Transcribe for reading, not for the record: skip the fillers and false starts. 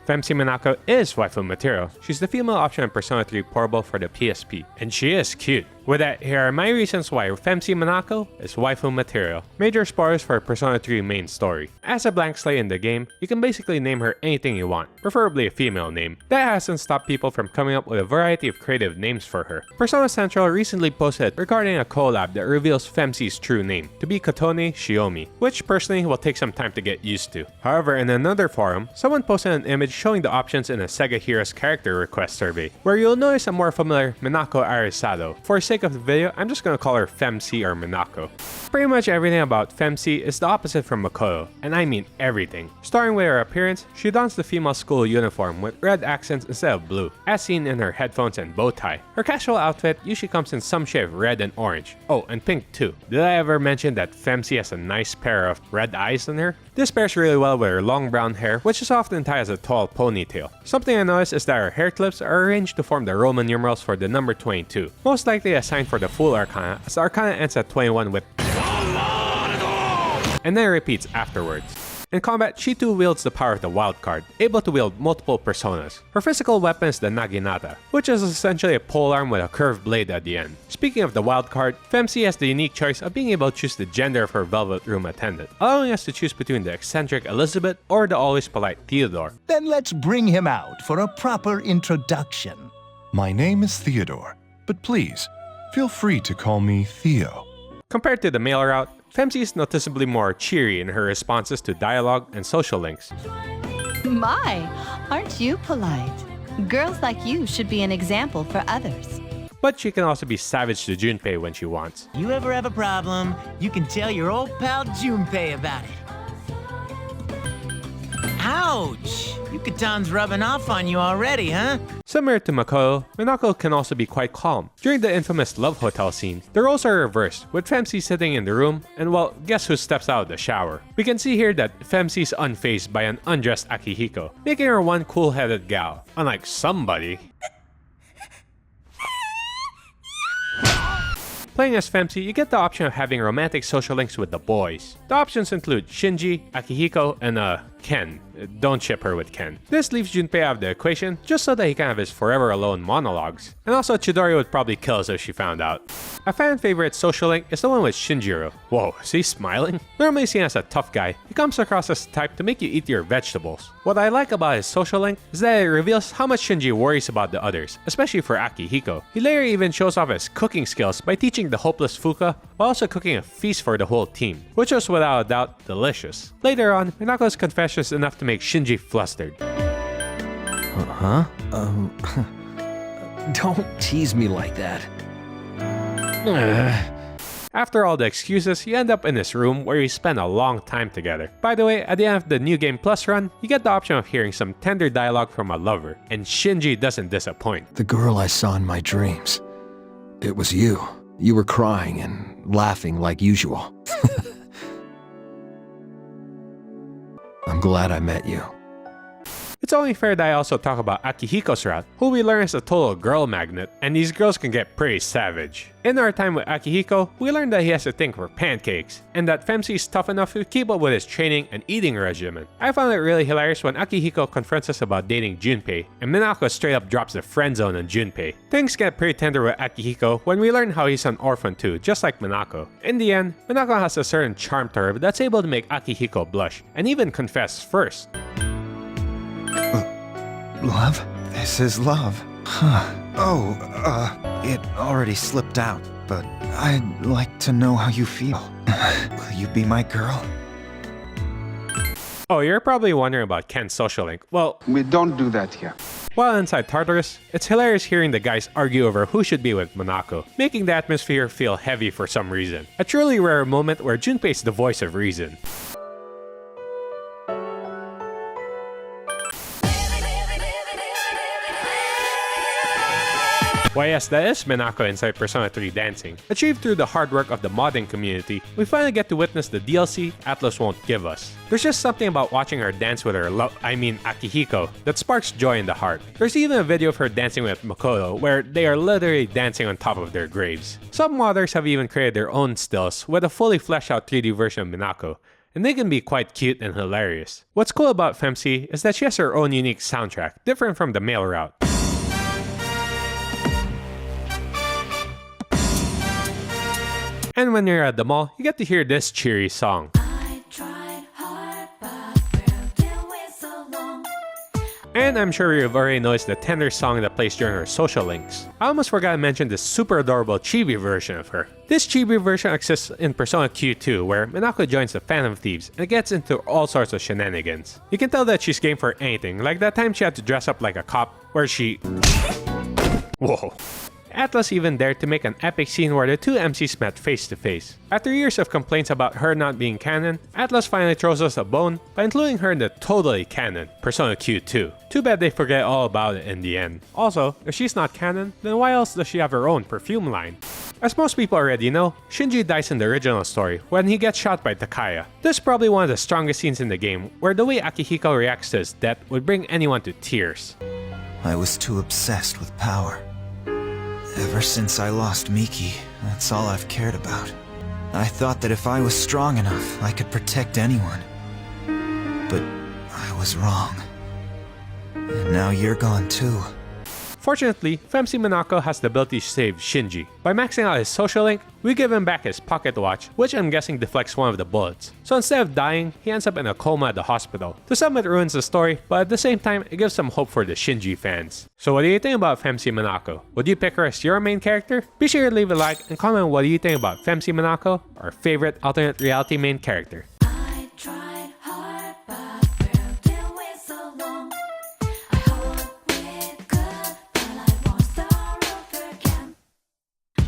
FeMC Minako is waifu material. She's the female option in Persona 3 Portable for the PSP, and she is cute. With that, here are my reasons why FeMC Minako is waifu material. Major spoilers for Persona 3 main story. As a blank slate in the game, you can basically name her anything you want, preferably a female name. That hasn't stopped people from coming up with a variety of creative names for her. Persona Central recently posted regarding a collab that reveals FeMC's true name to be Kotone Shiomi, which personally will take some time to get used to. However, in another forum, someone posted an image showing the options in a Sega Heroes character request survey, where you'll notice a more familiar Minako Arisado. For sake of the video, I'm just gonna call her FeMC or Minako. Pretty much everything about FeMC is the opposite from Makoto, and I mean everything. Starting with her appearance, she dons the female school uniform with red accents instead of blue, as seen in her headphones and bow tie. Her casual outfit usually comes in some shade of red and orange. Oh, and pink too. Did I ever mention that FeMC has a nice pair of red eyes in her? This pairs really well with her long brown hair, which is often tied as a tall ponytail. Something I noticed is that her hair clips are arranged to form the Roman numerals for the number 22, most likely a sign for the full arcana, as the arcana ends at 21 with and then repeats afterwards. In combat, she too wields the power of the wild card, able to wield multiple personas. Her physical weapon is the Naginata, which is essentially a polearm with a curved blade at the end. Speaking of the wild card, FeMC has the unique choice of being able to choose the gender of her velvet room attendant, allowing us to choose between the eccentric Elizabeth or the always polite Theodore. Then let's bring him out for a proper introduction. My name is Theodore, but please, feel free to call me Theo. Compared to the male route, FeMC is noticeably more cheery in her responses to dialogue and social links. My, aren't you polite? Girls like you should be an example for others. But she can also be savage to Junpei when she wants. You ever have a problem, you can tell your old pal Junpei about it. Ouch! Yukatan's rubbing off on you already, huh? Similar to Makoto, Minako can also be quite calm. During the infamous love hotel scene, the roles are reversed, with FeMC sitting in the room, and well, guess who steps out of the shower? We can see here that FeMC is unfazed by an undressed Akihiko, making her one cool-headed gal, unlike somebody. Playing as FeMC, you get the option of having romantic social links with the boys. The options include Shinji, Akihiko, and Ken. Don't ship her with Ken. This leaves Junpei out of the equation just so that he can have his forever alone monologues. And also Chidori would probably kill us if she found out. A fan favorite social link is the one with Shinjiro. Whoa, is he smiling? Normally seen as a tough guy, he comes across as the type to make you eat your vegetables. What I like about his social link is that it reveals how much Shinji worries about the others, especially for Akihiko. He later even shows off his cooking skills by teaching the hopeless Fuka while also cooking a feast for the whole team, which was without a doubt delicious. Later on, Minako's confession is enough to make Shinji flustered. Don't tease me like that. After all the excuses, you end up in this room where you spend a long time together. By the way, at the end of the New Game Plus run, you get the option of hearing some tender dialogue from a lover, and Shinji doesn't disappoint. The girl I saw in my dreams. It was you. You were crying and laughing like usual. I'm glad I met you. It's only fair that I also talk about Akihiko's route, who we learn is a total girl magnet, and these girls can get pretty savage. In our time with Akihiko, we learned that he has a thing for pancakes, and that FeMC is tough enough to keep up with his training and eating regimen. I found it really hilarious when Akihiko confronts us about dating Junpei, and Minako straight up drops the friend zone on Junpei. Things get pretty tender with Akihiko when we learn how he's an orphan too, just like Minako. In the end, Minako has a certain charm to her that's able to make Akihiko blush, and even confess first. Love? This is love. Huh. Oh, it already slipped out, but I'd like to know how you feel. Will you be my girl? Oh, you're probably wondering about Ken's social link. Well, we don't do that here. While inside Tartarus, it's hilarious hearing the guys argue over who should be with Minako, making the atmosphere feel heavy for some reason. A truly rare moment where Junpei is the voice of reason. Why yes, that is Minako inside Persona 3 dancing. Achieved through the hard work of the modding community, we finally get to witness the DLC Atlus won't give us. There's just something about watching her dance with her Akihiko, that sparks joy in the heart. There's even a video of her dancing with Makoto, where they are literally dancing on top of their graves. Some modders have even created their own stills with a fully fleshed out 3D version of Minako, and they can be quite cute and hilarious. What's cool about FeMC is that she has her own unique soundtrack, different from the male route. And when you're at the mall, you get to hear this cheery song. And I'm sure you've already noticed the tender song that plays during her social links. I almost forgot to mention this super adorable chibi version of her. This chibi version exists in Persona Q2, where Minako joins the Phantom Thieves and gets into all sorts of shenanigans. You can tell that she's game for anything, like that time she had to dress up like a cop, where she... Whoa. Atlus even dared to make an epic scene where the two MCs met face to face. After years of complaints about her not being canon, Atlus finally throws us a bone by including her in the totally canon Persona Q2. Too bad they forget all about it in the end. Also, if she's not canon, then why else does she have her own perfume line? As most people already know, Shinji dies in the original story when he gets shot by Takaya. This is probably one of the strongest scenes in the game, where the way Akihiko reacts to his death would bring anyone to tears. I was too obsessed with power. Ever since I lost Miki, that's all I've cared about. I thought that if I was strong enough, I could protect anyone. But I was wrong. And now you're gone too. Fortunately, FeMC Minako has the ability to save Shinji. By maxing out his social link, we give him back his pocket watch, which I'm guessing deflects one of the bullets. So instead of dying, he ends up in a coma at the hospital. To some it ruins the story, but at the same time, it gives some hope for the Shinji fans. So what do you think about FeMC Minako? Would you pick her as your main character? Be sure to leave a like and comment what do you think about FeMC Minako, our favorite alternate reality main character.